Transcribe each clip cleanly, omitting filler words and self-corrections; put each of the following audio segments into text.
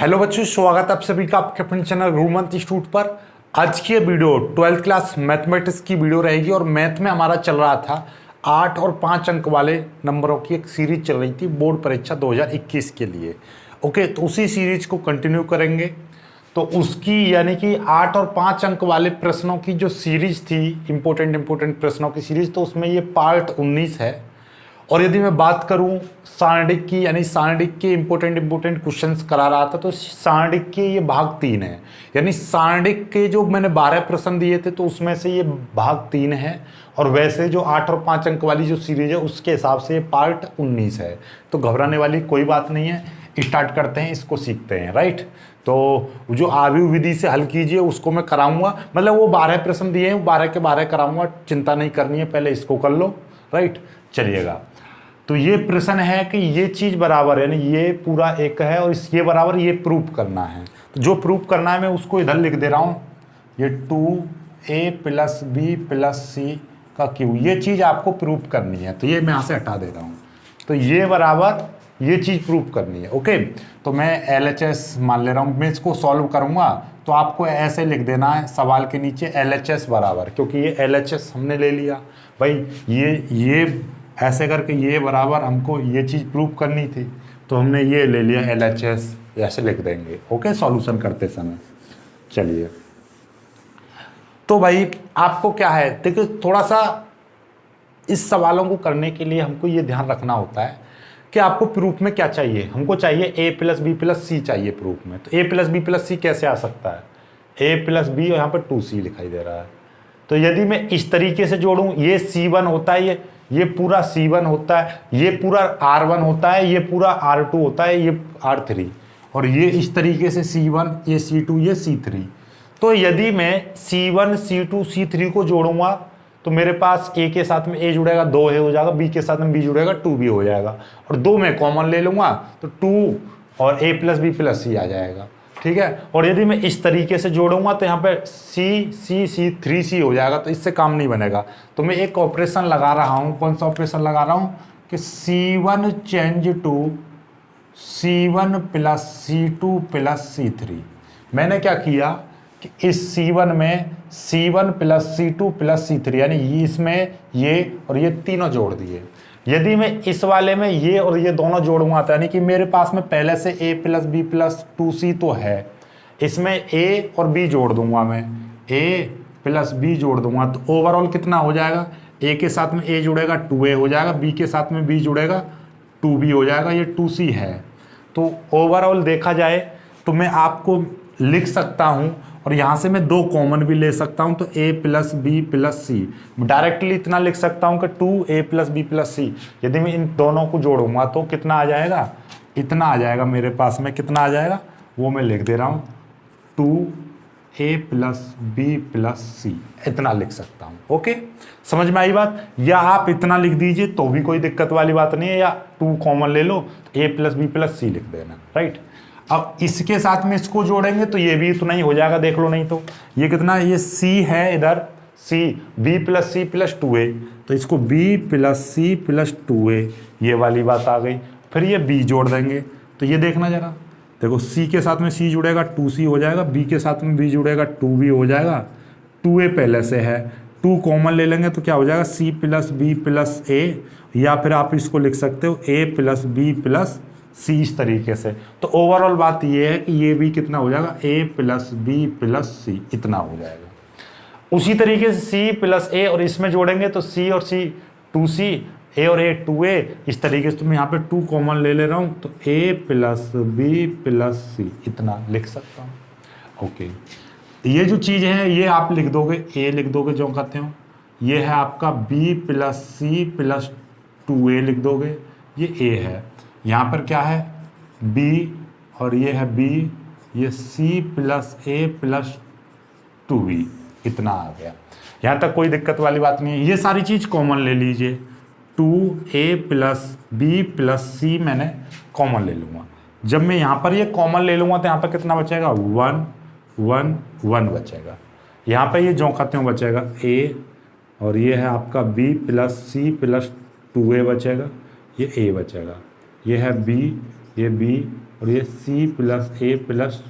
Hello बच्चों, स्वागत है आप सभी का आपके अपने चैनल गुरुमंत्र इंस्टीट्यूट पर। आज की ये वीडियो 12th क्लास मैथमेटिक्स की वीडियो रहेगी और मैथ में हमारा चल रहा था 8 और 5 अंक वाले नंबरों की एक सीरीज चल रही थी बोर्ड परीक्षा 2021 के लिए। ओके, तो उसी सीरीज को कंटिन्यू करेंगे। तो उसकी यानी कि 8 और 5 अंक वाले प्रश्नों की जो सीरीज थी, इंपॉर्टेंट प्रश्नों की सीरीज, तो उसमें ये पार्ट 19 है। और यदि मैं बात करूं सारणिक की, यानी सारणिक के इंपॉर्टेंट क्वेश्चंस करा रहा था, तो सारणिक के ये भाग 3 है। यानी सारणिक के जो मैंने 12 प्रश्न दिए थे तो उसमें से ये भाग 3 है, और वैसे जो 8 और 5 अंक वाली जो सीरीज है उसके हिसाब से ये पार्ट 19 है। तो घबराने वाली कोई बात नहीं है, स्टार्ट करते हैं, इसको सीखते हैं। राइट, तो जो आव्यूह विधि से हल कीजिए उसको मैं कराऊंगा, मतलब वो 12 प्रश्न दिए हैं, 12 के 12 कराऊंगा, चिंता नहीं करनी है, पहले इसको कर लो। राइट, चलिएगा। तो ये प्रश्न है कि ये चीज बराबर है, यानी ये पूरा एक है और इस ये बराबर, ये प्रूफ करना है। तो जो प्रूफ करना है मैं उसको इधर लिख दे रहा हूं, ये 2a + b + c का q, ये चीज आपको प्रूफ करनी है। तो ये मैं यहां से हटा दे रहा हूं, तो ये बराबर ये चीज प्रूफ करनी है। ओके, तो मैं LHS मान ले रहा हूं, मैं इसको सॉल्व करूंगा तो आपको ऐसे लिख देना है सवाल के नीचे LHS बराबर, क्योंकि ये LHS हमने ले लिया भाई, ये ऐसे करके ये बराबर हमको ये चीज़ प्रूव करनी थी, तो हमने ये ले लिया LHS, ऐसे लिख देंगे। ओके, सॉल्यूशन करते समय। चलिए, तो भाई आपको क्या है, देखिए थोड़ा सा इस सवालों को करने के लिए हमको ये ध्यान रखना होता है कि आपको प्रूफ में क्या चाहिए। हमको चाहिए a + b + c चाहिए प्रूफ में। तो a + b + c कैसे आ सकता है, a + b और यहाँ पर 2c लिखाई दे रहा है। तो यदि मैं इस तरीके से जोड़ूं, ये C1 होता है, ये पूरा C1 होता है, ये पूरा R1 होता है, ये पूरा R2 होता है, ये R3, और ये इस तरीके से C1, ये C2, ये C3। तो यदि मैं C1 C2 C3 को जोड़ूंगा तो मेरे पास a के साथ में a जुड़ेगा 2 हो जाएगा, b के साथ में b जुड़ेगा 2b हो जाएगा, और 2 में कॉमन ले लूंगा तो 2 और a + b + c आ जाएगा। ठीक है, और यदि मैं इस तरीके से जोड़ूंगा तो यहाँ पे C 3C हो जाएगा, तो इससे काम नहीं बनेगा। तो मैं एक ऑपरेशन लगा रहा हूँ, कौन सा ऑपरेशन लगा रहा हूँ कि C1 change to C1 + C2 + C3। मैंने क्या किया कि इस C1 में C1 + C2 + C3, यानी इसमें ये और ये तीनों जोड़ दिए। यदि मैं इस वाले में ये और ये दोनों जोड़ूंगा तो यानी कि मेरे पास में पहले से a + b + 2c तो है, इसमें a और b जोड़ दूंगा, मैं a + b जोड़ दूंगा, तो ओवरऑल कितना हो जाएगा, a के साथ में a जुड़ेगा 2a हो जाएगा, b के साथ में b जुड़ेगा 2b हो जाएगा, ये 2c है। तो ओवरऑल देखा जाए तो मैं आपको लिख सकता हूँ, और यहाँ से मैं 2 कॉमन भी ले सकता हूँ, तो a + b + c डायरेक्टली इतना लिख सकता हूँ कि 2a + b + c। यदि मैं इन दोनों को जोड़ूंगा तो कितना आ जाएगा, इतना आ जाएगा मेरे पास में, कितना आ जाएगा वो मैं लिख दे रहा हूँ, 2a + b + c, इतना लिख सकता हूँ। ओके, समझ में आई बात, या आप इतना लिख दीजिए तो भी कोई दिक्कत वाली बात नहीं है, या 2 कॉमन ले लो, a + b + c लिख देना। राइट, अब इसके साथ में इसको जोड़ेंगे तो ये भी इतना ही हो जाएगा, देख लो, नहीं तो ये कितना, ये c है इधर, c b + c + 2a, तो इसको b + c + 2a, ये वाली बात आ गई। फिर ये b जोड़ देंगे, तो ये देखना जरा, देखो c के साथ में c जुड़ेगा 2c हो जाएगा, b के साथ में b जुड़ेगा 2b हो जाएगा, 2a पहले से है, 2 कॉमन ले लेंगे तो क्या हो जाएगा, c + b + a, या फिर आप इसको लिख सकते हो a + b + c, इस तरीके से। तो ओवरऑल बात ये है कि ये भी कितना हो जाएगा, a + b + c, इतना हो जाएगा। उसी तरीके से c + a, और इसमें जोड़ेंगे तो c और c 2c, a और a 2a, इस तरीके से। तो मैं यहाँ पे 2 कॉमन ले ले रहा हूँ, तो a + b + c, इतना लिख सकता हूँ। ओके, ये जो चीज़ है ये आप लिख दोगे, a लिख दोगे जो कहते हो, ये है आपका b + c + 2a लिख दोगे, ये a है, यहाँ पर क्या है b, और ये है b, ये c + a + 2b, इतना आ गया। यहाँ तक कोई दिक्कत वाली बात नहीं है। ये सारी चीज़ कॉमन ले लीजिए, 2a + b + c मैंने कॉमन ले लूँगा। जब मैं यहाँ पर ये कॉमन ले लूँगा तो यहाँ पर कितना बचेगा, 1 1 1 बचेगा। यहाँ पर ये जो कहते हो बचेगा a, और ये है आपका b + c + 2a बचेगा, ये a बचेगा, ये है b, ये b, और ये सी प्लस ए प्लस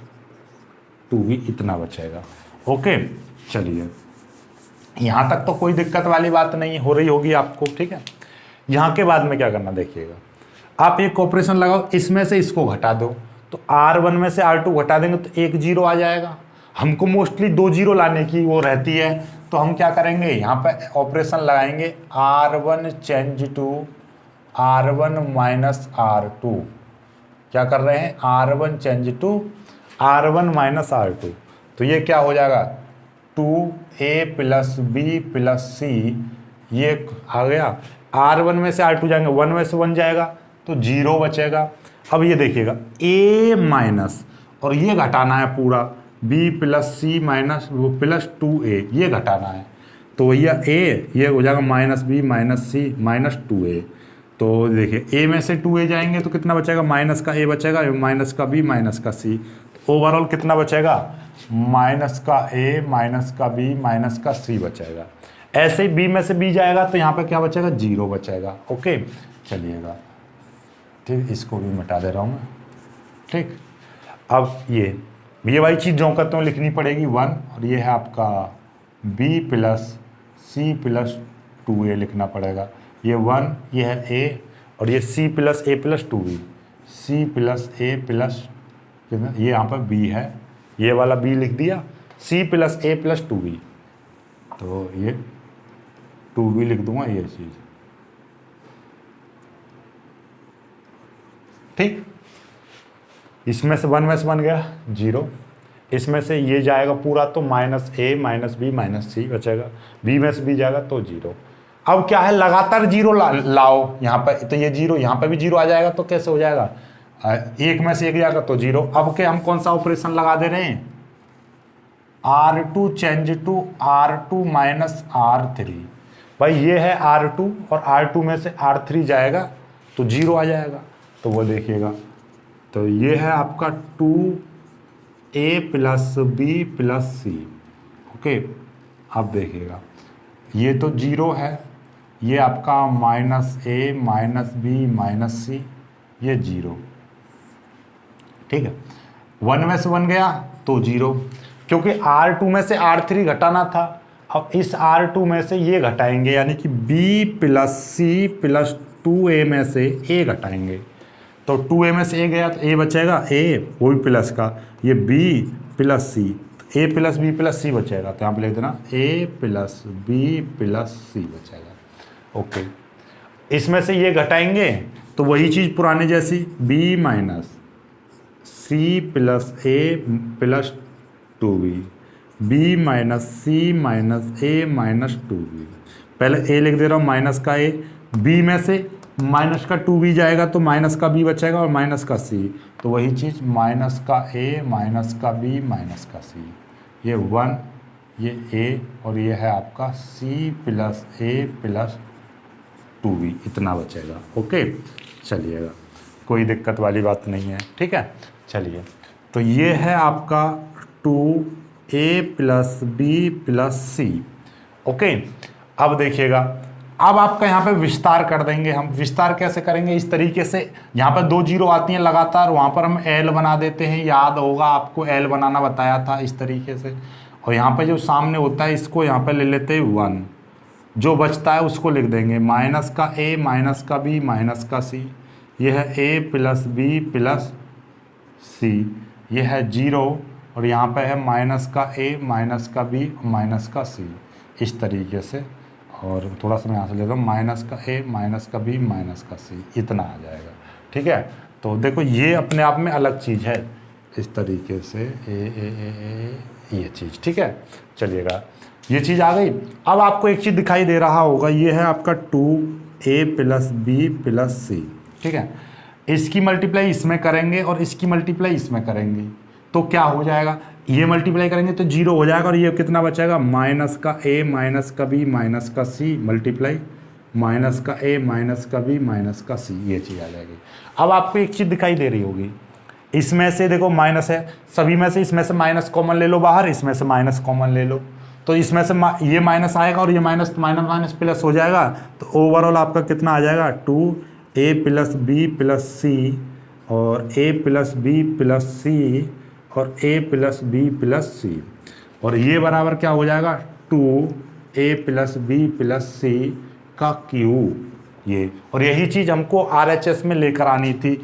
2b इतना बचेगा। ओके, चलिए यहाँ तक तो कोई दिक्कत वाली बात नहीं हो रही होगी आपको, ठीक है। यहाँ के बाद में क्या करना देखिएगा, आप एक ऑपरेशन लगाओ, इसमें से इसको घटा दो, तो R1 में से R2 घटा देंगे तो एक जीरो आ जाएगा। हमको मोस्टली 2 जीरो लाने की वो रहती है, तो हम क्या करेंगे, यहाँ पर ऑपरेशन लगाएंगे R1 change to R1 minus R2। क्या कर रहे हैं, R1 change to R1 minus R2, तो ये क्या हो जाएगा 2a plus b plus c, ये आ गया। R1 में से R2 जाएंगे, 1 में से 1 जाएगा तो 0 बचेगा। अब ये देखिएगा a माइनस, और ये घटाना है पूरा b प्लस सी माइनस वो प्लस 2a, ये घटाना है, तो भैया a ये हो जाएगा minus b minus c minus 2a। तो देखिए a में से 2a जाएंगे तो कितना बचेगा, माइनस का a बचेगा, माइनस का b माइनस का c, ओवरऑल कितना बचेगा, माइनस का a माइनस का b माइनस का c बचेगा। ऐसे ही b में से b जाएगा तो यहाँ पे क्या बचेगा, 0 बचेगा। ओके, चलिएगा, ठीक, इसको भी मिटा दे रहा हूँ मैं, ठीक। अब ये वाली चीज़ जो करते हैं लिखनी पड़ेगी 1, और ये है आपका b plus c plus 2a लिखना पड़ेगा। ये 1, ये है a, और ये c plus a plus 2b, c plus a plus, ये यहाँ पर b है, ये वाला b लिख दिया, c plus a plus 2b, तो ये 2b लिख दूंगा, ये चीज़, ठीक। इसमें से 1 में से 1 गया 0, इसमें से ये जाएगा पूरा तो minus a minus b minus c बचेगा, b में से b जाएगा तो 0। अब क्या है, लगातार 0 लाओ यहाँ पर, तो ये 0 यहाँ पर भी 0 आ जाएगा, तो कैसे हो जाएगा, 1 में से 1 जाएगा तो 0। अब क्या हम कौन सा ऑपरेशन लगा दे रहे हैं, R2 change to R2 minus R3। भाई ये है R2 और R2 में से R3 जाएगा तो 0 आ जाएगा, तो वो देखिएगा, तो ये है आपका 2a plus b plus c. Okay, अब देखिएगा ये तो 0 है, ये आपका minus a minus b minus c, ये 0, ठीक है। 1 में से 1 गया तो 0, क्योंकि R2 में से R3 घटाना था। अब इस R2 में से ये घटाएंगे, यानी कि b plus c plus 2a में से a घटाएंगे, तो 2a में से a गया तो a बचेगा, a वो भी प्लस का, ये b प्लस सी, तो a plus b plus c बचेगा, तो यहाँ पे लिख देना a plus b plus c बचेगा। ओके, इसमें से ये घटाएंगे तो वही चीज़ पुराने जैसी, b minus c plus a plus 2b, b minus c minus a minus 2b। पहले a लिख दे रहा हूँ माइनस का a, b में से माइनस का 2b जाएगा तो माइनस का b बचेगा और माइनस का c, तो वही चीज़ माइनस का a माइनस का b माइनस का c, ये 1, ये a, और ये है आपका c plus a plus 2b, इतना बचेगा। ओके, चलिएगा, कोई दिक्कत वाली बात नहीं है, ठीक है। चलिए, तो ये है आपका 2a plus b plus c. Okay, अब देखिएगा, अब आपका यहाँ पे विस्तार कर देंगे हम। विस्तार कैसे करेंगे, इस तरीके से, यहाँ पर 2 जीरो आती हैं लगातार, वहाँ पर हम L बना देते हैं, याद होगा आपको L बनाना बताया था इस तरीके से। और यहाँ पे जो सामने होता है इसको यहाँ पे ले लेते हैं 1, जो बचता है उसको लिख देंगे माइनस का a माइनस का b माइनस का c, ये है a plus b plus c, ये है 0, और यहाँ पे है माइनस का a माइनस का b माइनस का c, इस तरीके से। और थोड़ा सा मैं यहाँ से लेता हूँ, माइनस का a माइनस का b माइनस का c, इतना आ जाएगा, ठीक है। तो देखो ये अपने आप में अलग चीज़ है, इस तरीके से ये चीज़, ठीक है। चलिएगा, ये चीज़ आ गई। अब आपको एक चीज़ दिखाई दे रहा होगा, ये है आपका 2a प्लस बी प्लस सी, ठीक है। इसकी मल्टीप्लाई इसमें करेंगे और इसकी मल्टीप्लाई इसमें करेंगे, तो क्या हो जाएगा, ये मल्टीप्लाई करेंगे तो 0 हो जाएगा, और ये कितना बचेगा, माइनस का a माइनस का b माइनस का c मल्टीप्लाई माइनस का a माइनस का b माइनस का c, ये चीज़ आ जाएगी। अब आपको एक चीज़ दिखाई दे रही होगी, इसमें से देखो माइनस है, सभी में से इसमें से माइनस कॉमन ले लो बाहर, इसमें से माइनस कॉमन ले लो, तो इसमें से ये माइनस आएगा और ये माइनस माइनस माइनस प्लस हो जाएगा, तो ओवरऑल आपका कितना आ जाएगा, 2a प्लस बी प्लस सी और a प्लस बी प्लस सी और a प्लस बी प्लस सी, और ये बराबर क्या हो जाएगा 2a प्लस बी प्लस सी का क्यूब। ये और यही चीज़ हमको RHS में लेकर आनी थी,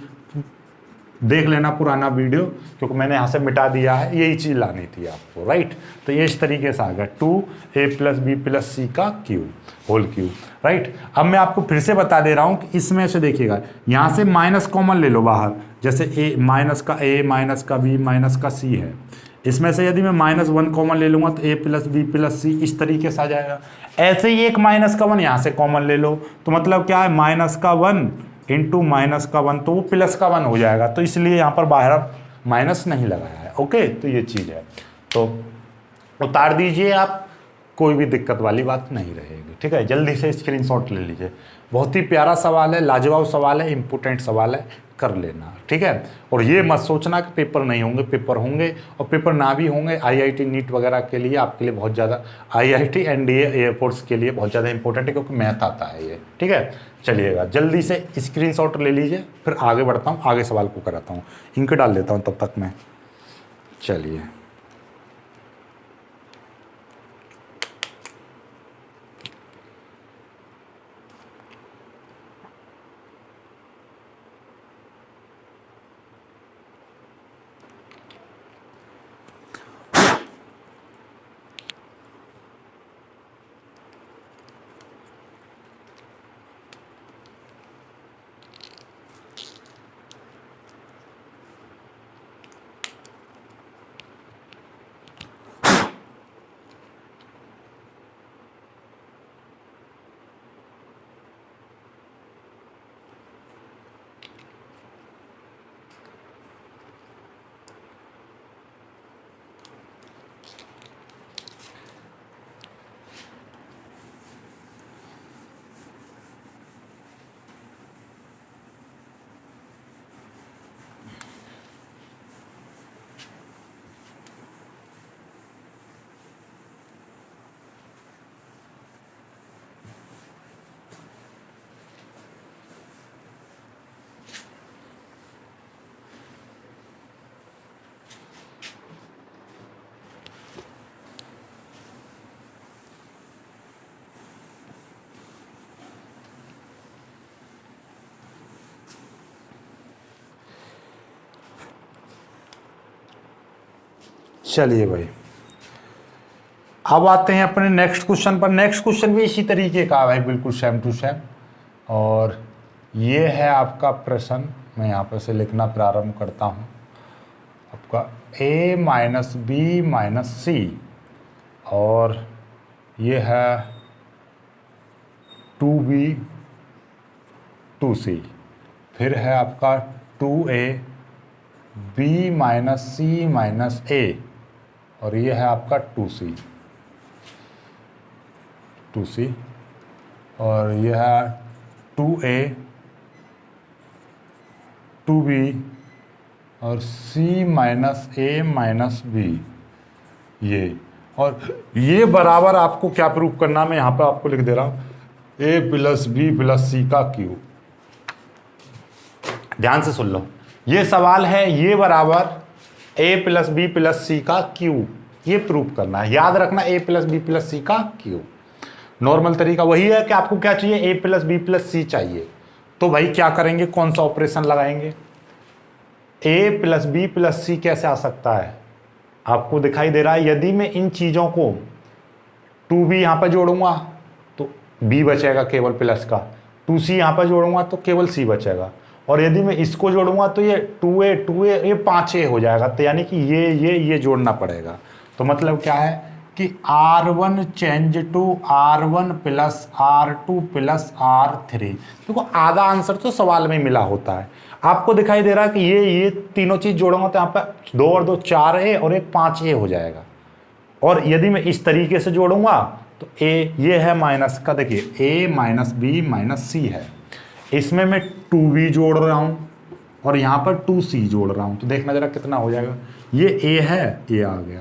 देख लेना पुराना वीडियो क्योंकि मैंने यहाँ से मिटा दिया है, यही चीज़ लानी थी आपको, राइट। तो ये इस तरीके से आ गया 2a प्लस बी प्लस सी का क्यूब होल क्यूब, राइट। अब मैं आपको फिर से बता दे रहा हूँ कि इसमें से देखिएगा यहाँ से माइनस कॉमन ले लो बाहर, जैसे a माइनस का b माइनस का c है, इसमें से यदि मैं -1 कॉमन ले लूँगा तो a प्लस बी प्लस सी इस तरीके से आ जाएगा। ऐसे ही एक -1 यहाँ से कॉमन ले लो तो मतलब क्या है -1 इंटू -1 तो वो +1 हो जाएगा, तो इसलिए यहाँ पर बाहर माइनस नहीं लगाया है। ओके, तो ये चीज़ है, तो उतार दीजिए आप, कोई भी दिक्कत वाली बात नहीं रहेगी, ठीक है। जल्दी से स्क्रीनशॉट ले लीजिए, बहुत ही प्यारा सवाल है, लाजवाब सवाल है, इंपॉर्टेंट सवाल है, कर लेना, ठीक है। और ये मत सोचना कि पेपर नहीं होंगे, पेपर होंगे, और पेपर ना भी होंगे IIT नीट वगैरह के लिए आपके लिए बहुत ज़्यादा, IIT NDA एयरपोर्ट्स के लिए बहुत ज़्यादा इंपॉर्टेंट है क्योंकि मैथ आता है ये, ठीक है। चलिएगा, जल्दी से स्क्रीनशॉट ले लीजिए, फिर आगे बढ़ता हूँ, आगे सवाल को कराता हूँ, इंक डाल देता हूँ तब तक मैं। चलिए, चलिए भाई, अब आते हैं अपने नेक्स्ट क्वेश्चन पर। नेक्स्ट क्वेश्चन भी इसी तरीके का है, बिल्कुल सेम टू सेम, और ये है आपका प्रश्न। मैं यहाँ पर से लिखना प्रारंभ करता हूँ। आपका a माइनस बी माइनस सी, और ये है 2b 2c, फिर है आपका 2a b minus c minus a, और ये है आपका 2c, और ये है 2a 2b और c minus a minus b, ये। और ये बराबर आपको क्या प्रूफ करना, मैं यहाँ पे आपको लिख दे रहा हूँ, a प्लस बी प्लस सी का क्यूब। ध्यान से सुन लो, ये सवाल है, ये बराबर a प्लस बी प्लस सी का क्यूब, ये प्रूफ करना है। याद रखना, a प्लस बी प्लस सी का क्यूब। नॉर्मल तरीका वही है कि आपको क्या चाहिए, a प्लस बी प्लस सी चाहिए, तो भाई क्या करेंगे, कौन सा ऑपरेशन लगाएंगे। a प्लस बी प्लस सी कैसे आ सकता है, आपको दिखाई दे रहा है। यदि मैं इन चीज़ों को 2b यहाँ पर जोड़ूंगा तो b बचेगा केवल प्लस का, 2c यहाँ पर जोड़ूंगा तो केवल c बचेगा, और यदि मैं इसको जोड़ूंगा तो ये 2a ये 5a हो जाएगा, तो यानी कि ये जोड़ना पड़ेगा। तो मतलब क्या है कि R1 change to R1 plus R2 plus R3। देखो आधा आंसर तो सवाल में मिला होता है, आपको दिखाई दे रहा है कि ये तीनों चीज़ जोड़ूंगा तो यहाँ पर 2 और 2 4a और एक 5a हो जाएगा। और यदि मैं इस तरीके से जोड़ूंगा तो ये है माइनस का, देखिए a माइनस बी माइनस सी है, इसमें मैं 2b जोड़ रहा हूँ और यहाँ पर 2c जोड़ रहा हूँ, तो देखना जरा कितना हो जाएगा। ये a है, ये आ गया,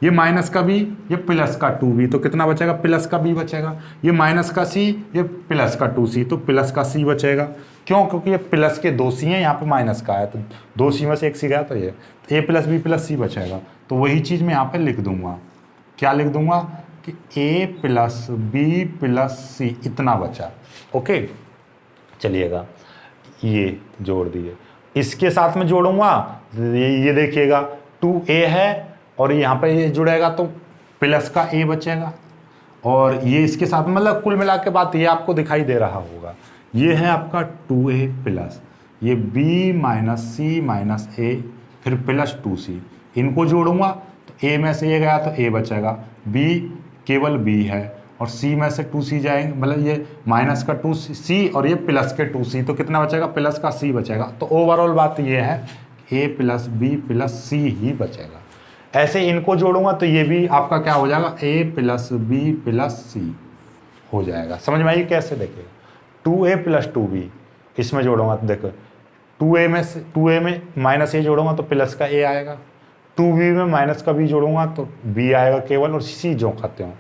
ये माइनस का बी, ये प्लस का 2b, तो कितना बचेगा, प्लस का b बचेगा। ये माइनस का c, ये प्लस का 2c, तो प्लस का c बचेगा। क्यों, क्योंकि ये प्लस के 2c हैं, यहाँ पे माइनस का है, तो 2c में से एक c गया, तो ये a plus b plus c बचेगा। तो वही चीज़ मैं यहाँ पे लिख दूंगा, क्या लिख दूंगा कि a प्लस बी प्लस सी इतना बचा। ओके, चलिएगा ये जोड़ दिए, इसके साथ में जोड़ूंगा, ये देखिएगा 2a है और यहाँ पे ये जुड़ेगा तो प्लस का a बचेगा, और ये इसके साथ मतलब कुल मिला के बात ये आपको दिखाई दे रहा होगा। ये है आपका 2a प्लस ये b minus c minus a फिर प्लस 2c, इनको जोड़ूंगा तो a में से ये गया तो a बचेगा, b केवल b है और c में से 2c जाएंगे, मतलब ये माइनस का 2c और ये प्लस के 2c, तो कितना बचेगा, प्लस का c बचेगा। तो ओवरऑल बात ये है a प्लस बी प्लस सी ही बचेगा। ऐसे इनको जोड़ूंगा तो ये भी आपका क्या हो जाएगा, a प्लस बी प्लस सी हो जाएगा। समझ में आइए कैसे, देखिएगा 2a प्लस 2b, इसमें जोड़ूंगा तो देखो 2a में माइनस a जोड़ूंगा तो प्लस का a आएगा, 2b में माइनस का b जोड़ूंगा तो b आएगा केवल, और c जो खाते हो।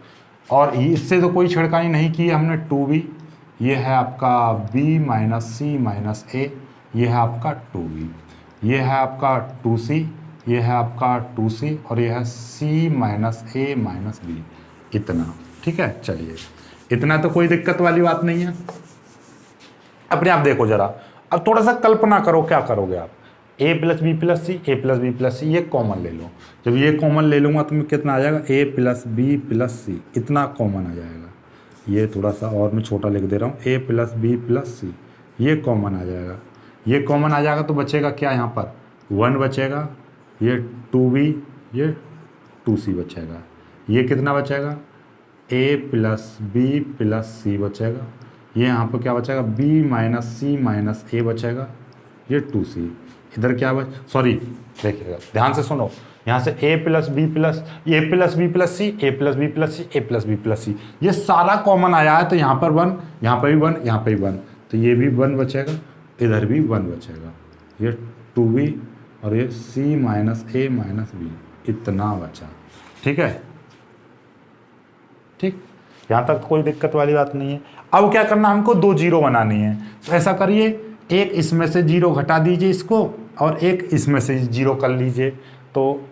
और इससे तो कोई छिड़कानी नहीं की हमने, 2b ये है आपका b minus c minus a, ये है आपका 2b, ये है आपका 2c, ये है आपका 2c और ये है c minus a minus b, इतना। ठीक है, चलिए इतना तो कोई दिक्कत वाली बात नहीं है। अपने आप देखो जरा, अब थोड़ा सा कल्पना करो क्या करोगे आप, a plus b plus c, a plus b plus c, ये कॉमन ले लो। जब ये कॉमन ले लूँगा तो मैं कितना आ जाएगा, a प्लस बी प्लस सी, इतना कॉमन आ जाएगा। ये थोड़ा सा और मैं छोटा लिख दे रहा हूँ, a plus b plus c, ये कॉमन आ जाएगा। ये कॉमन आ जाएगा तो बचेगा क्या, यहाँ पर 1 बचेगा, ये 2b ये 2c बचेगा। ये कितना बचेगा, a plus b plus c बचेगा। ये यहाँ पर क्या बचेगा, b minus c minus a बचेगा, ये 2c। इधर क्या सॉरी देखिएगा ध्यान से सुनो, यहाँ से a plus b plus a plus b plus c, a plus b plus c, a plus b plus c, ये सारा कॉमन आया है। तो यहाँ पर 1, यहाँ पर भी 1, यहाँ पर भी 1, तो ये भी 1 बचेगा, इधर भी 1 बचेगा। ये 2b और ये c minus a minus b, इतना बचा। ठीक है, ठीक, यहाँ तक कोई दिक्कत वाली बात नहीं है। अब क्या करना, हमको 2 जीरो बनानी है। तो ऐसा करिए, एक इसमें से 0 घटा दीजिए इसको, और एक इसमें से 0 कर लीजिए। तो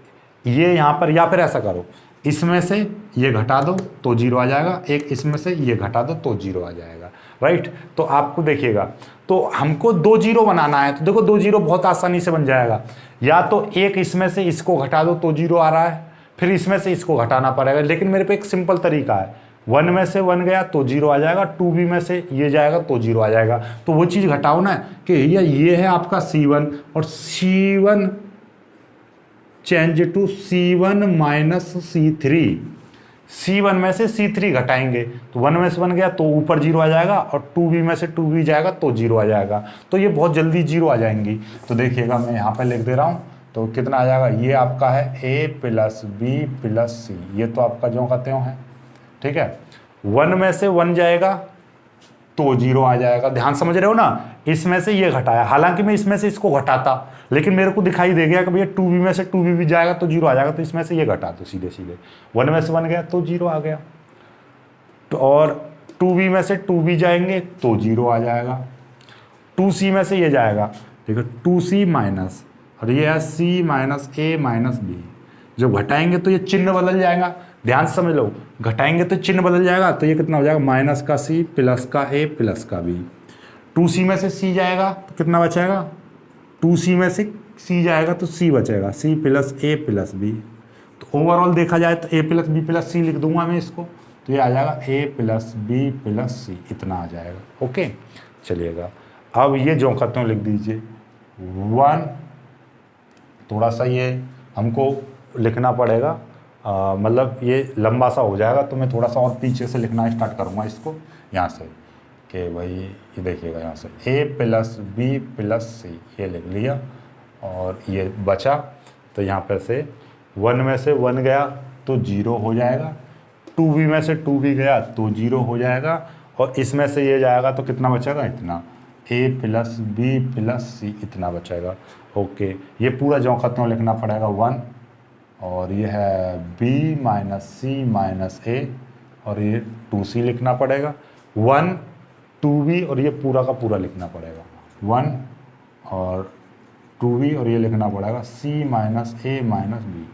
ये यहाँ पर, या फिर ऐसा करो, इसमें से ये घटा दो तो 0 आ जाएगा, एक इसमें से ये घटा दो तो 0 आ जाएगा। राइट, तो आपको देखिएगा, तो हमको 2 जीरो बनाना है। तो देखो 2 जीरो बहुत आसानी से बन जाएगा। या तो एक इसमें से इसको घटा दो तो 0 आ रहा है, फिर इसमें से इसको घटाना पड़ेगा, लेकिन मेरे पे एक सिंपल तरीका है, 1 में से 1 गया तो 0 आ जाएगा, 2b में से ये जाएगा तो 0 आ जाएगा। तो वो चीज़ घटाओ ना कि ये है आपका c1 और c1 change to c1 minus c3, c1 में से c3 घटाएंगे तो 1 में से 1 गया तो ऊपर 0 आ जाएगा, और 2b में से 2b जाएगा तो 0 आ जाएगा। तो ये बहुत जल्दी 0 आ जाएंगी। तो देखिएगा मैं यहाँ पर लिख दे रहा हूँ, तो कितना आ जाएगा, ये आपका है a plus b plus c, ये तो आपका जो कहते हो है। ठीक है, 1 में से 1 जाएगा तो 0 आ जाएगा। ध्यान समझ रहे हो ना, इसमें से ये घटाया, हालांकि मैं इसमें से इसको घटाता, लेकिन मेरे को दिखाई दे गया कि भैया 2b में से 2b भी जाएगा तो 0 आ जाएगा, तो इसमें से ये घटा दो सीधे सीधे। 1 में से 1 गया तो 0 आ गया, तो और 2b में से 2b जाएंगे तो 0 आ जाएगा। 2c में से ये जाएगा, देखो 2c माइनस, और ये है c minus a minus b। जब घटाएंगे तो ये चिन्ह बदल जाएगा, ध्यान से समझ लो, घटाएंगे तो चिन्ह बदल जाएगा। तो ये कितना हो जाएगा, माइनस का c प्लस का a प्लस का b। 2c में से c जाएगा तो कितना बचेगा, 2c में से c जाएगा तो c बचेगा, c plus a plus b। तो ओवरऑल देखा जाए तो a plus b plus c लिख दूंगा मैं इसको, तो ये आ जाएगा a plus b plus c, इतना आ जाएगा। ओके, चलिएगा अब ये जो खत्म लिख दीजिए 1, थोड़ा सा ये हमको लिखना पड़ेगा, मतलब ये लंबा सा हो जाएगा, तो मैं थोड़ा सा और पीछे से लिखना स्टार्ट करूँगा इसको यहाँ से, कि भाई ये देखिएगा यहाँ से a plus b plus c, ये लिख लिया, और ये बचा तो यहाँ पे से 1 में से 1 गया तो 0 हो जाएगा, 2b में से 2b गया तो 0 हो जाएगा, और इसमें से ये जाएगा तो कितना बचेगा, इतना a प्लस बी प्लस सी, इतना बचेगा। ओके, ये पूरा जो खत्म लिखना पड़ेगा 1 और ये है b माइनस सी माइनस ए, और ये 2c लिखना पड़ेगा, 1 2b, और ये पूरा का पूरा लिखना पड़ेगा 1 और 2b, और ये लिखना पड़ेगा c माइनस ए माइनस बी,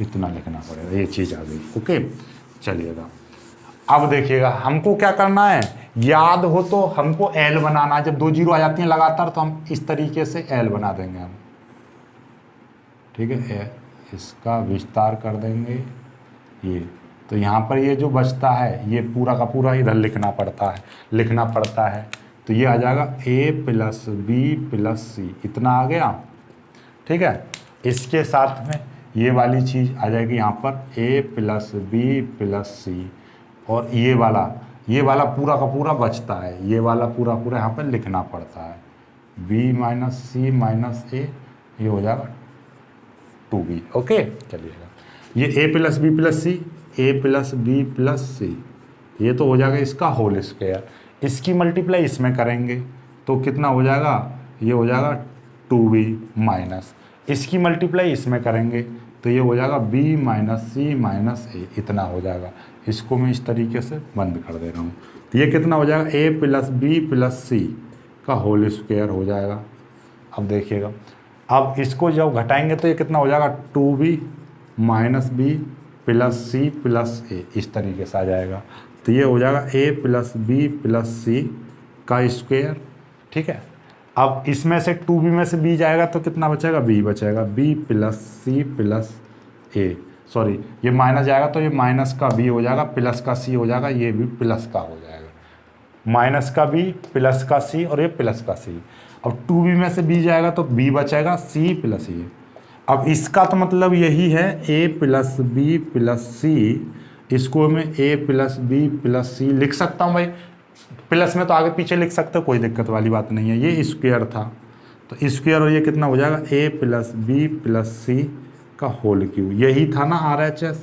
इतना लिखना पड़ेगा। ये चीज़ आ गई। ओके, चलिएगा अब देखिएगा हमको क्या करना है, याद हो तो हमको एल बनाना है। जब 2 जीरो आ जाती हैं लगातार तो हम इस तरीके से एल बना देंगे हम, ठीक है। इसका विस्तार कर देंगे ये, तो यहाँ पर ये जो बचता है ये पूरा का पूरा इधर लिखना पड़ता है। तो ये आ जाएगा a प्लस बी प्लस सी, इतना आ गया, ठीक है। इसके साथ में ये वाली चीज़ आ जाएगी यहाँ पर a प्लस बी प्लस सी, और ये वाला पूरा का पूरा बचता है, ये वाला पूरा यहाँ पर लिखना पड़ता है b minus c minus a, ये हो जाएगा 2b। ओके, चलिएगा ये a plus b plus c, a plus b plus c, ये तो हो जाएगा इसका होल स्क्वायर। इसकी मल्टीप्लाई इसमें करेंगे तो कितना हो जाएगा, ये हो जाएगा 2b माइनस, इसकी मल्टीप्लाई इसमें करेंगे तो ये हो जाएगा b माइनस सी माइनस ए, इतना हो जाएगा। इसको मैं इस तरीके से बंद कर दे रहा हूँ। तो ये कितना हो जाएगा, a प्लस बी प्लस सी का होल स्क्वायर हो जाएगा। अब देखिएगा, अब इसको जब घटाएंगे तो ये कितना हो जाएगा, 2b minus b plus c plus a, इस तरीके से आ जाएगा। तो ये हो जाएगा a प्लस बी प्लस सी का स्क्वायर, ठीक है। अब इसमें से 2b में से b जाएगा तो कितना बचेगा, b बचेगा, b प्लस सी प्लस ए, सॉरी ये माइनस जाएगा तो ये माइनस का b हो जाएगा, प्लस का c हो जाएगा, ये भी प्लस का हो जाएगा, माइनस का b प्लस का c और ये प्लस का c। अब 2b में से b जाएगा तो b बचेगा, c प्लस ए। अब इसका तो मतलब यही है a प्लस बी प्लस सी, इसको मैं a प्लस बी प्लस सी लिख सकता हूँ भाई, प्लस में तो आगे पीछे लिख सकते हो, कोई दिक्कत वाली बात नहीं है। ये स्क्वायर था तो स्क्वायर, और ये कितना हो जाएगा, a प्लस बी प्लस सी का होल क्यूब, यही था ना RHS,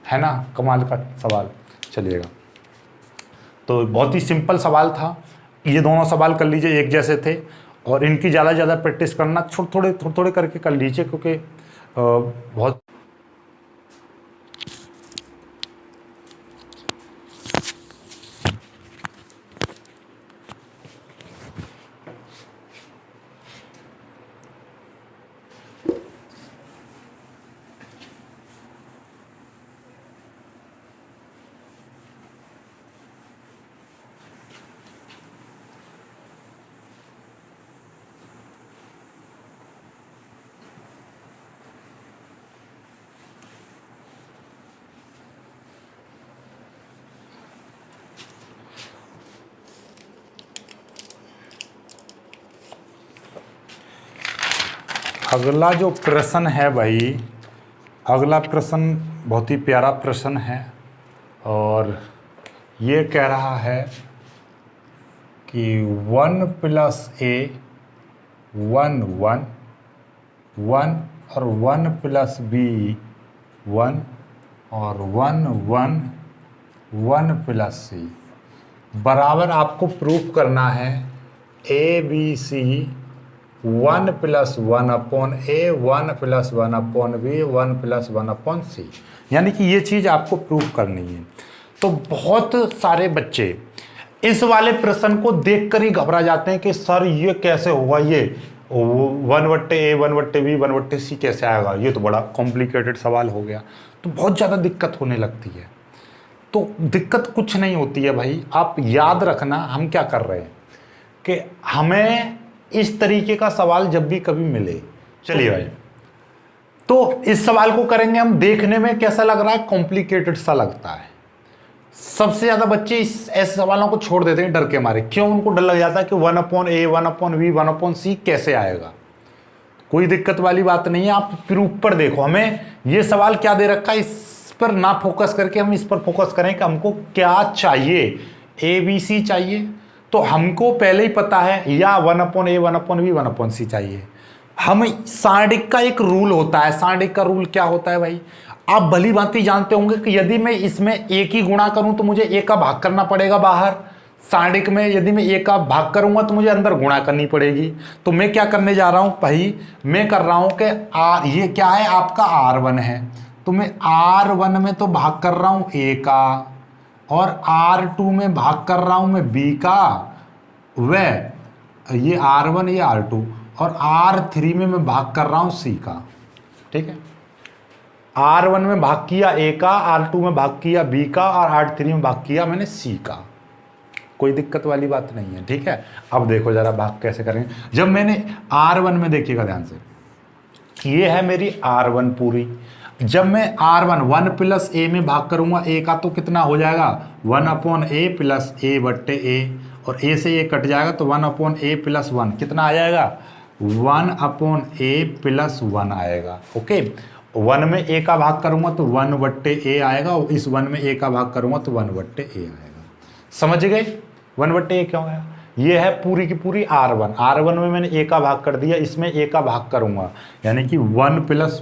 है ना। कमाल का सवाल। चलिएगा, तो बहुत ही सिंपल सवाल था, ये दोनों सवाल कर लीजिए, एक जैसे थे, और इनकी ज़्यादा प्रैक्टिस करना, थोड़े थोड़े करके कर लीजिए, क्योंकि बहुत अगला जो प्रश्न है भाई, अगला प्रश्न बहुत ही प्यारा प्रश्न है, और ये कह रहा है कि 1 प्लस ए 1 1 1 और 1 प्लस बी 1 और 1 1 1 प्लस सी बराबर आपको प्रूफ करना है a b c 1 plus 1 upon a 1 plus 1 upon b 1 plus 1 upon c, यानी कि ये चीज़ आपको प्रूफ करनी है। तो बहुत सारे बच्चे इस वाले प्रश्न को देखकर ही घबरा जाते हैं कि सर ये कैसे होगा, ये 1/a 1/b 1/c कैसे आएगा, ये तो बड़ा कॉम्प्लिकेटेड सवाल हो गया। तो बहुत ज़्यादा दिक्कत होने लगती है। तो दिक्कत कुछ नहीं होती है भाई, आप याद रखना हम क्या कर रहे हैं कि हमें इस तरीके का सवाल जब भी कभी मिले, चलिए भाई, तो इस सवाल को करेंगे हम। देखने में कैसा लग रहा है, कॉम्प्लिकेटेड सा लगता है। सबसे ज़्यादा बच्चे इस ऐसे सवालों को छोड़ देते हैं डर के मारे। क्यों? उनको डर लग जाता है कि 1/a 1/b 1/c कैसे आएगा। कोई दिक्कत वाली बात नहीं है, आप प्रूफ पर देखो। हमें ये सवाल क्या दे रखा है, इस पर ना फोकस करके हम इस पर फोकस करें कि हमको क्या चाहिए। ABC चाहिए तो हमको पहले ही पता है, या 1/a 1/b 1/c चाहिए। हम सारडिक का एक रूल होता है। सारडिक का रूल क्या होता है भाई, आप भली भांति जानते होंगे कि यदि मैं इसमें एक ही गुणा करूं तो मुझे एक का भाग करना पड़ेगा बाहर, सारणिक में यदि मैं ए का भाग करूंगा तो मुझे अंदर गुणा करनी पड़ेगी। तो मैं क्या करने जा रहा हूं भाई, मैं कर रहा हूं कि ये क्या है आपका R1 है, तो मैं R1 में तो भाग कर रहा हूं ए का, और R2 में भाग कर रहा हूं मैं बी का, वह ये R1 ये R2, और R3 में मैं भाग कर रहा हूं सी का। ठीक है, R1 में भाग किया ए का, R2 में भाग किया बी का, और R3 में भाग किया मैंने सी का। कोई दिक्कत वाली बात नहीं है। ठीक है, अब देखो जरा भाग कैसे करेंगे। जब मैंने R1 में, देखिएगा ध्यान से, ये है मेरी R1 पूरी। जब मैं R1 1 प्लस ए में भाग करूंगा ए का, तो कितना हो जाएगा 1/a प्लस ए बट्टे ए, और ए से ए कट जाएगा तो 1/a प्लस 1 कितना आ जाएगा 1/a प्लस 1 आएगा। ओके, 1 में ए का भाग करूंगा तो 1/a आएगा, और इस 1 में ए का भाग करूंगा तो 1/a आएगा। समझ गए 1/a क्यों आया? ये है पूरी की पूरी R1 में मैंने ए का भाग कर दिया, इसमें ए का भाग करूंगा, यानी कि 1 प्लस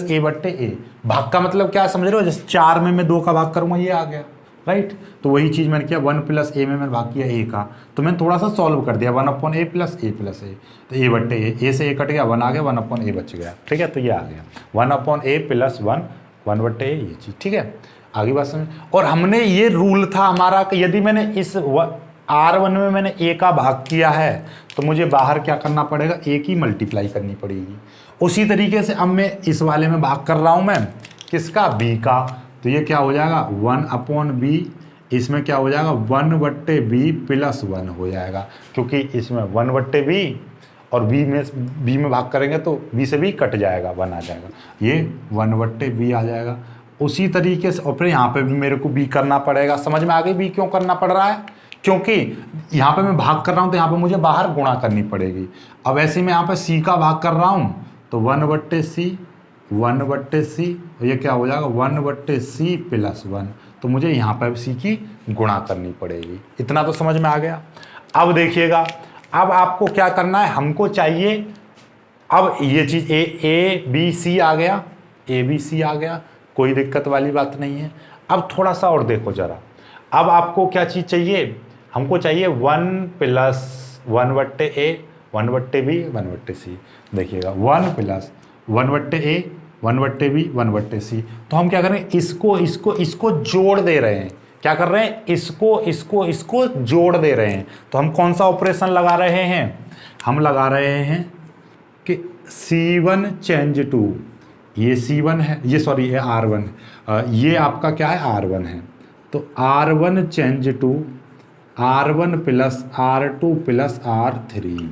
a बट्टे ए। भाग का मतलब क्या समझ रहे हो, जैसे 4 में मैं 2 का भाग करूंगा, ये आ गया राइट। तो वही चीज़ मैंने किया, 1 प्लस ए में मैंने भाग किया ए का, तो मैंने थोड़ा सा सॉल्व कर दिया 1/a प्लस ए, तो ए बट्टे ए से ए कट गया, 1 आ गया, 1/a बच गया। ठीक है, तो ये आ गया 1/a प्लस 1/a ये चीज़। ठीक है, आगे बात समझ। और हमने ये रूल था हमारा कि यदि मैंने इस R1 में मैंने ए का भाग किया है तो मुझे बाहर क्या करना पड़ेगा, ए की मल्टीप्लाई करनी पड़ेगी। उसी तरीके से अब मैं इस वाले में भाग कर रहा हूं मैं किसका, बी का, तो ये क्या हो जाएगा 1/b, इसमें क्या हो जाएगा 1/b प्लस 1 हो जाएगा, क्योंकि इसमें 1/b और बी में भाग करेंगे तो बी से भी कट जाएगा, 1 आ जाएगा, ये 1/b आ जाएगा। उसी तरीके से, और फिर यहाँ पे भी मेरे को बी करना पड़ेगा। समझ में आ गई बी क्यों करना पड़ रहा है, क्योंकि यहाँ पे मैं भाग कर रहा हूँ तो यहाँ पे मुझे बाहर गुणा करनी पड़ेगी। अब ऐसे में यहाँ पे सी का भाग कर रहा हूँ तो 1/c, ये क्या हो जाएगा 1/c प्लस 1, तो मुझे यहाँ पर सी की गुणा करनी पड़ेगी। इतना तो समझ में आ गया। अब देखिएगा, अब आपको क्या करना है, हमको चाहिए, अब ये चीज़ ए बी सी आ गया, ABC आ गया, कोई दिक्कत वाली बात नहीं है। अब थोड़ा सा और देखो जरा, अब आपको क्या चीज़ चाहिए, हमको चाहिए 1 प्लस 1/a 1/b 1/c। देखिएगा 1 प्लस 1/a 1/b 1/c, तो हम क्या करें, इसको जोड़ दे रहे हैं। क्या कर रहे हैं, इसको जोड़ दे रहे हैं। तो हम कौन सा ऑपरेशन लगा रहे हैं, हम लगा रहे हैं कि C1 चेंज टू, ये C1 है, ये सॉरी ये R1, ये आपका क्या है R1 है, तो R1 change to R1 plus R2 plus R3।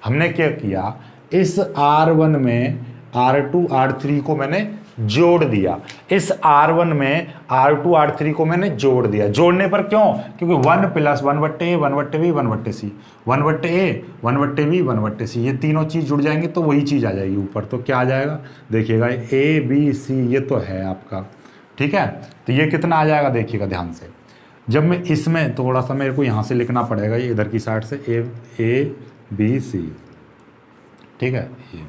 हमने क्या किया, इस R1 में R2 R3 को मैंने जोड़ दिया, इस R1 में R2 R3 को मैंने जोड़ दिया। जोड़ने पर क्यों, क्योंकि 1 plus 1/a 1/b 1/c 1/a 1/b 1/c, ये तीनों चीज़ जुड़ जाएंगे तो वही चीज़ आ जाएगी ऊपर। तो क्या आ जाएगा, देखिएगा ABC ये तो है आपका, ठीक है, तो ये कितना आ जाएगा, देखिएगा ध्यान से। जब मैं इसमें थोड़ा सा मेरे को यहाँ से लिखना पड़ेगा, ये इधर की साइड से ABC, ठीक है, ये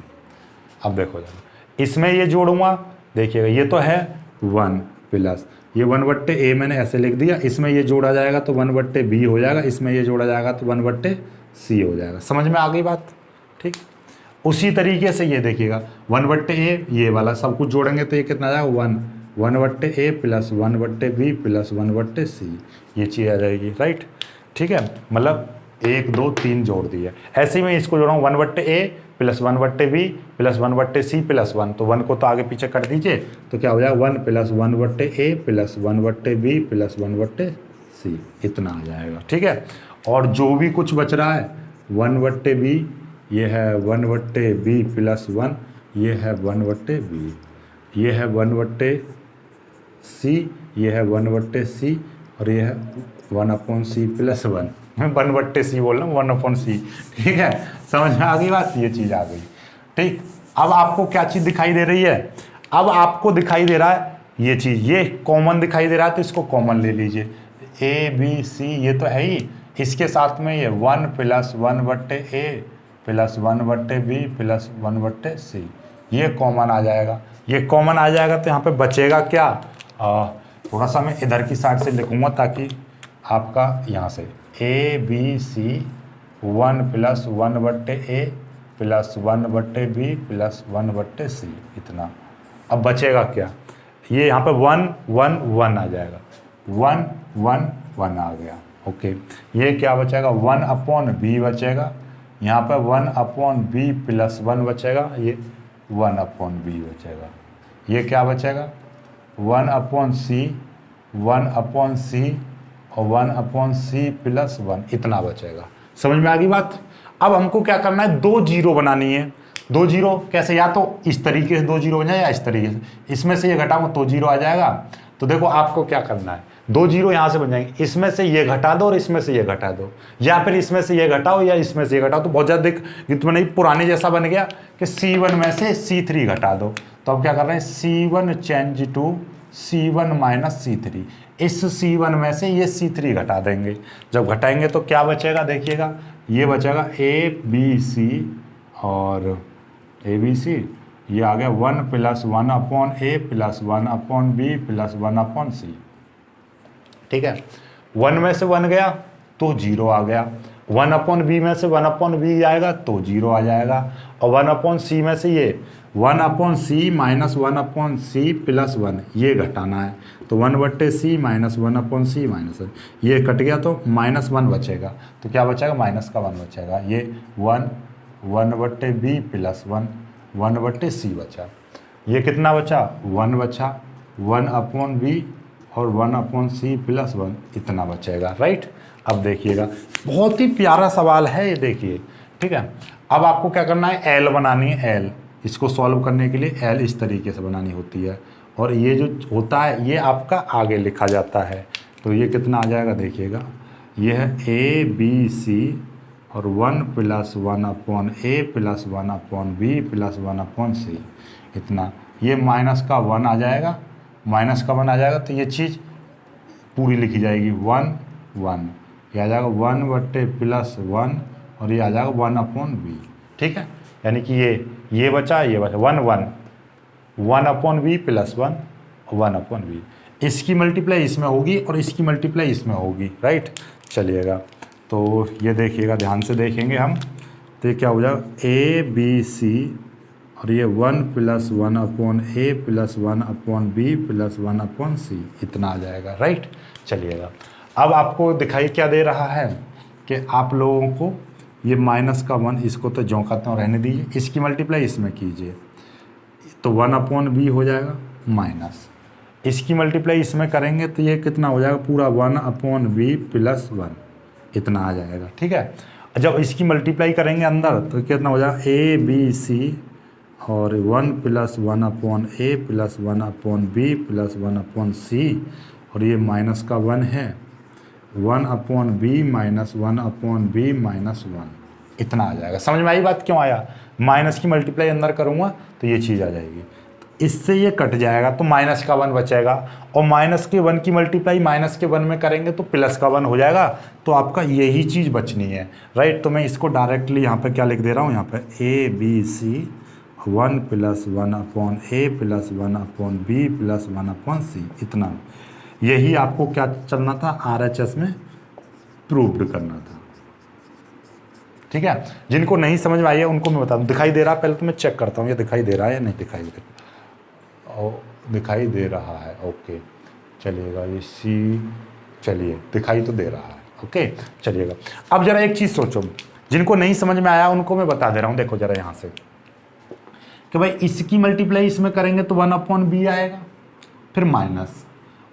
अब देखो जरा, इसमें ये जोड़ूंगा, देखिएगा ये तो है 1 प्लस ये 1/a मैंने ऐसे लिख दिया, इसमें ये जोड़ा जाएगा तो 1/b हो जाएगा, इसमें ये जोड़ा जाएगा तो 1/c हो जाएगा। समझ में आ गई बात, ठीक। उसी तरीके से ये देखिएगा 1/a, ये वाला सब कुछ जोड़ेंगे तो ये कितना आ जाएगा 1/a plus 1/b plus 1/c, ये चीज़ आ जाएगी राइट। ठीक है, मतलब 1 2 3 जोड़ दिए। ऐसे ही मैं इसको जोड़ा हूँ 1/a plus 1/b plus 1/c plus 1, तो 1 को तो आगे पीछे कर दीजिए, तो क्या हो जाएगा 1 plus 1/a plus 1/b plus 1/c, इतना आ जाएगा। ठीक है, और जो भी कुछ बच रहा है 1/b, ये है 1/b प्लस 1, ये है 1/b, ये है 1/c, ये है 1/c, और ये है 1/c प्लस 1। मैं 1/c बोल रहा हूँ, 1/c, ठीक है, समझ में आ गई बात, ये चीज़ आ गई। ठीक, अब आपको क्या चीज़ दिखाई दे रही है, अब आपको दिखाई दे रहा है ये चीज़, ये कॉमन दिखाई दे रहा है तो इसको कॉमन ले लीजिए, ABC ये तो है ही, इसके साथ में ये 1 plus 1/a plus 1/b plus 1/c, ये कॉमन आ जाएगा। ये कॉमन आ जाएगा तो यहाँ पे बचेगा क्या, थोड़ा सा मैं इधर की साइड से लिखूँगा ताकि आपका यहाँ से ए b c 1 + 1/a + 1/b + 1/c इतना। अब बचेगा क्या, ये यहाँ पे 1 1 1 आ जाएगा, 1 1 1 आ गया। ओके, ये क्या बचेगा 1/b बचेगा, यहाँ पे 1/b + 1 बचेगा, ये 1/b बचेगा। ये क्या बचेगा 1/c 1/c और 1/c + 1 इतना बचेगा। समझ में आ गई बात। अब हमको क्या करना है, 2 जीरो बनानी है। 2 जीरो कैसे, या तो इस तरीके से 2 जीरो बन जाए या इस तरीके से, इसमें से ये घटाओ तो 0 आ जाएगा। तो देखो आपको क्या करना है, 2 जीरो यहाँ से बन जाएंगे, इसमें से ये घटा दो और इसमें से ये घटा दो, या फिर इसमें से ये घटाओ या इसमें से ये घटाओ। तो बहुत ज़्यादा गीत में नहीं, पुराने जैसा बन गया कि C1 में से C3 घटा दो। तो अब क्या कर रहे हैं, C1 change to C1 - C3, इस C1 में से ये C3 घटा देंगे। जब घटाएंगे तो क्या बचेगा, देखिएगा ये बचेगा ABC और ABC, ये आ गया 1 + 1/a + 1/b + 1/c। ठीक है, 1 में से 1 गया तो 0 आ गया, 1/b में से 1/b आएगा तो 0 आ जाएगा, और 1/c में से ये 1/c - 1/c + 1 ये घटाना है। तो 1/c - 1/c - 1 ये कट गया तो -1 बचेगा। तो क्या बचेगा, -1 बचेगा। ये 1 1/b + 1 1/c बचा। ये कितना बचा, 1 बचा, 1/b और 1/c + 1 इतना बचेगा। राइट। अब देखिएगा बहुत ही प्यारा सवाल है ये, देखिए। ठीक है, अब आपको क्या करना है, एल बनानी है। एल, इसको सॉल्व करने के लिए एल इस तरीके से बनानी होती है, और ये जो होता है ये आपका आगे लिखा जाता है। तो ये कितना आ जाएगा, देखिएगा ये है ABC और 1 + 1/a + 1/b + 1/c इतना। ये -1 आ जाएगा, -1 आ जाएगा तो ये चीज़ पूरी लिखी जाएगी 1 1, ये आ जाएगा 1/+ 1 और ये आ जाएगा 1/b। ठीक है, यानी कि ये बचा 1 1 1/b + 1 1/b। इसकी मल्टीप्लाई इसमें होगी और इसकी मल्टीप्लाई इसमें होगी। राइट। चलिएगा, तो ये देखिएगा, ध्यान से देखेंगे हम, तो ये क्या हो जाएगा ABC और ये 1 + 1/a + 1/b + 1/c इतना आ जाएगा। राइट। चलिएगा, अब आपको दिखाई क्या दे रहा है कि आप लोगों को ये -1 इसको तो ज्यों का त्यों रहने दीजिए, इसकी मल्टीप्लाई इसमें कीजिए तो 1/b हो जाएगा, माइनस इसकी मल्टीप्लाई इसमें करेंगे तो ये कितना हो जाएगा, पूरा 1/b + 1 इतना आ जाएगा। ठीक है, जब इसकी मल्टीप्लाई करेंगे अंदर तो कितना हो जाएगा, ABC और 1 + 1/a + 1/b + 1/c और ये -1 है, 1/b - 1/b - 1 इतना आ जाएगा। समझ में आई बात, क्यों आया, माइनस की मल्टीप्लाई अंदर करूँगा तो ये चीज़ आ जाएगी, इससे ये कट जाएगा तो -1 बचेगा, और -1 की मल्टीप्लाई -1 में करेंगे तो +1 हो जाएगा। तो आपका यही चीज़ बचनी है। राइट। तो मैं इसको डायरेक्टली यहाँ पे क्या लिख दे रहा हूँ, यहाँ पे ABC 1 + 1/a + 1/b + 1/c इतना। यही आपको क्या चलना था, RHS में प्रूव्ड करना था। ठीक है, जिनको नहीं समझ में आई है उनको मैं बता दूँ, दिखाई दे रहा है, पहले तो मैं चेक करता हूँ ये दिखाई दे रहा है या नहीं दिखाई दे रहा, और दिखाई दे रहा है। ओके, चलिएगा, ये C, चलिए दिखाई तो दे रहा है। ओके, चलिएगा, अब जरा एक चीज़ सोचो, जिनको नहीं समझ में आया उनको मैं बता दे रहा हूँ। देखो जरा यहाँ से कि भाई इसकी मल्टीप्लाई इसमें करेंगे तो 1/b आएगा, फिर माइनस,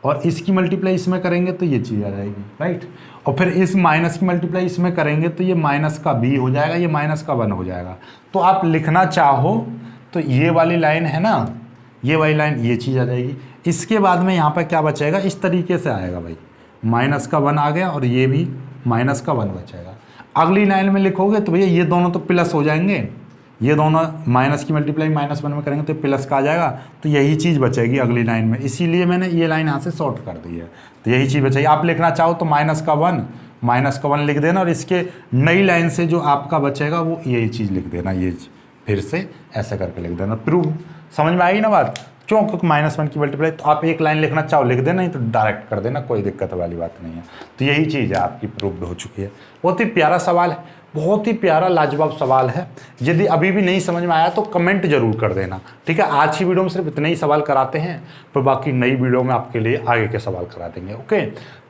और इसकी मल्टीप्लाई इसमें करेंगे तो ये चीज़ आ जाएगी। राइट। और फिर इस माइनस की मल्टीप्लाई इसमें करेंगे तो ये -b हो जाएगा, ये -1 हो जाएगा। तो आप लिखना चाहो तो ये वाली लाइन है ना, ये वाली लाइन, ये चीज़ आ जाएगी। इसके बाद में यहाँ पर क्या बचेगा, इस तरीके से आएगा भाई, -1 आ गया और ये भी -1 बचेगा। अगली लाइन में लिखोगे तो भैया ये दोनों तो प्लस हो जाएंगे, ये दोनों माइनस की मल्टीप्लाई -1 में करेंगे तो प्लस का आ जाएगा, तो यही चीज़ बचेगी अगली लाइन में। इसीलिए मैंने ये लाइन यहाँ से शॉर्ट कर दी है, तो यही चीज़ बचेगी। आप लिखना चाहो तो -1 लिख देना, और इसके नई लाइन से जो आपका बचेगा वो यही चीज़ लिख देना, ये फिर से ऐसे करके लिख देना। प्रूव, समझ में आई ना बात। क्यों? क्योंकि -1 की मल्टीप्लाई, तो आप एक लाइन लिखना चाहो लिख देना, नहीं तो डायरेक्ट कर देना, कोई दिक्कत वाली बात नहीं है। तो यही चीज़ है आपकी प्रूव्ड हो चुकी है। बहुत ही प्यारा सवाल है, बहुत ही प्यारा लाजवाब सवाल है। यदि अभी भी नहीं समझ में आया तो कमेंट जरूर कर देना, ठीक है। आज की वीडियो में सिर्फ इतने ही सवाल कराते हैं, पर बाकी नई वीडियो में आपके लिए आगे के सवाल करा देंगे। ओके,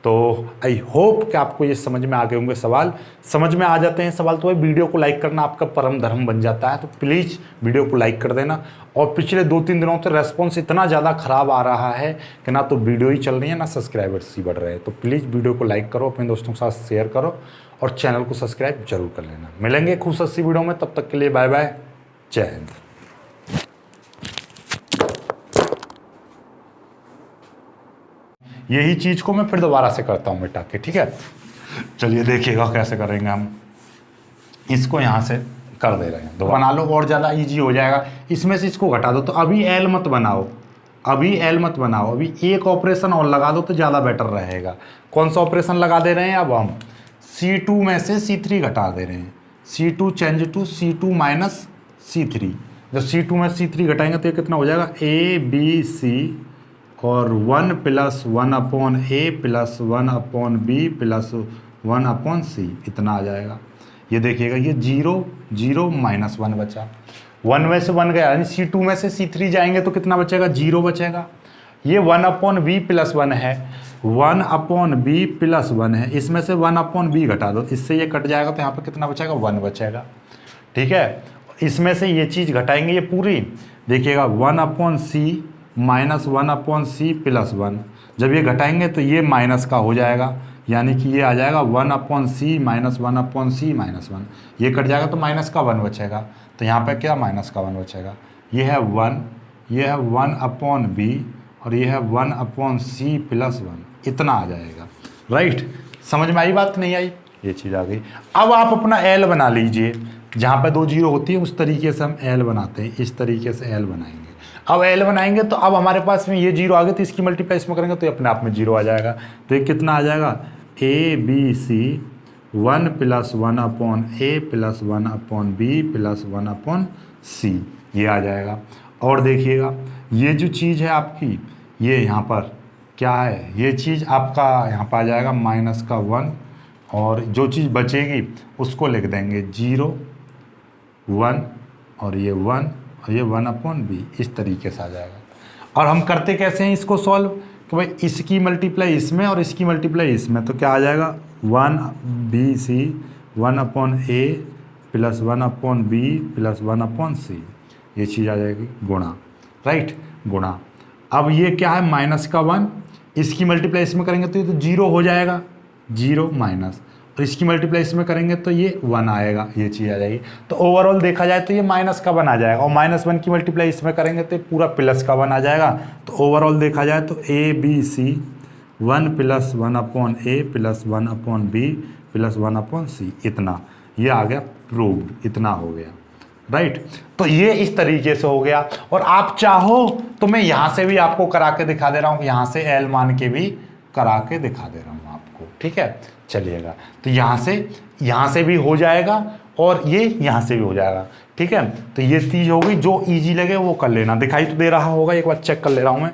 तो आई होप कि आपको ये समझ में आ गए होंगे सवाल। समझ में आ जाते हैं सवाल तो वीडियो को लाइक करना आपका परम धर्म बन जाता है, तो प्लीज़ वीडियो को लाइक कर देना। और पिछले 2-3 दिनों से रेस्पॉन्स इतना ज़्यादा ख़राब आ रहा है कि ना तो वीडियो ही चल रही है ना सब्सक्राइबर्स ही बढ़ रहे हैं। तो प्लीज़ वीडियो को लाइक करो, अपने दोस्तों के साथ शेयर करो और चैनल को सब्सक्राइब जरूर कर लेना। मिलेंगे खूब सस्ती वीडियो में, तब तक के लिए बाय बाय, जय हिंद। यही चीज़ को मैं फिर दोबारा से करता हूँ मिटा के, ठीक है। चलिए देखिएगा कैसे करेंगे हम। इसको यहाँ से कर दे रहे हैं, तो बना लो और ज़्यादा इजी हो जाएगा। इसमें से इसको घटा दो, तो अभी एल मत बनाओ, अभी एल मत बनाओ, अभी एक ऑपरेशन और लगा दो तो ज़्यादा बेटर रहेगा। कौन सा ऑपरेशन लगा दे रहे हैं अब हम? C2 में से C3 घटा दे रहे हैं। C2 change to C2 minus C3। जब C2 में C3 घटाएंगे तो ये कितना हो जाएगा? ABC और 1 + 1/A + 1/B + 1/C, इतना आ जाएगा। ये देखिएगा, ये 0 0 -1 बचा, 1 में से 1 गया, यानी C2 में से C3 जाएंगे तो कितना बचेगा? 0 बचेगा। ये 1/B + 1 है, 1/B + 1 है, इसमें से 1/B घटा दो, इससे ये कट जाएगा, तो यहाँ पे कितना बचेगा? 1 बचेगा, ठीक है। इसमें से ये चीज़ घटाएंगे, ये पूरी देखिएगा 1/C -1/C + 1, जब ये घटाएंगे तो ये माइनस का हो जाएगा, यानी कि ये आ जाएगा 1/C - 1/C - 1, ये कट जाएगा तो माइनस का 1 बचेगा। तो यहाँ पे क्या? माइनस का 1 बचेगा। ये है 1, ये है 1/B और ये है 1/C + 1, इतना आ जाएगा। राइट, समझ में आई बात? नहीं आई? ये चीज़ आ गई। अब आप अपना एल बना लीजिए, जहाँ पे 2 0 होती है उस तरीके से हम एल बनाते हैं, इस तरीके से एल बनाएंगे। अब एल बनाएंगे तो अब हमारे पास में ये 0 आ गए, तो इसकी मल्टीप्लाई इसमें करेंगे तो अपने आप में 0 आ जाएगा। तो ये कितना आ जाएगा? ABC 1 + 1/A + 1/B + 1/C, ये आ जाएगा। और देखिएगा, ये जो चीज़ है आपकी, ये यहाँ पर क्या है? ये चीज़ आपका यहाँ पर आ जाएगा -1, और जो चीज़ बचेगी उसको लिख देंगे 0 1 और ये 1 और ये 1/B, इस तरीके से आ जाएगा। और हम करते कैसे हैं इसको सॉल्व? कि भाई इसकी मल्टीप्लाई इसमें और इसकी मल्टीप्लाई इसमें, तो क्या आ जाएगा? 1BC 1/A + 1/B + 1/C, ये चीज़ आ जाएगी गुणा। राइट, गुणा। अब ये क्या है? -1, इसकी मल्टीप्लाई इसमें करेंगे तो ये तो 0 हो जाएगा, 0 माइनस, और इसकी मल्टीप्लाई इसमें करेंगे तो ये 1 आएगा, ये चीज़ आ जाएगी। तो ओवरऑल देखा जाए तो ये -1 आ जाएगा, और -1 की मल्टीप्लाई इसमें करेंगे तो पूरा +1 आ जाएगा। तो ओवरऑल देखा जाए तो ABC 1 + 1/A + 1/B + 1/C, इतना, ये आ गया प्रूव्ड, इतना हो गया। राइट, तो ये इस तरीके से हो गया। और आप चाहो तो मैं यहाँ से भी आपको करा के दिखा दे रहा हूँ, यहाँ से एल मान के भी करा के दिखा दे रहा हूँ आपको, ठीक है। चलिएगा, तो यहाँ से भी हो जाएगा और ये यहाँ से भी हो जाएगा, ठीक है। तो ये चीज़ हो गई, जो इजी लगे वो कर लेना। दिखाई तो दे रहा होगा, एक बार चेक कर ले रहा हूँ मैं।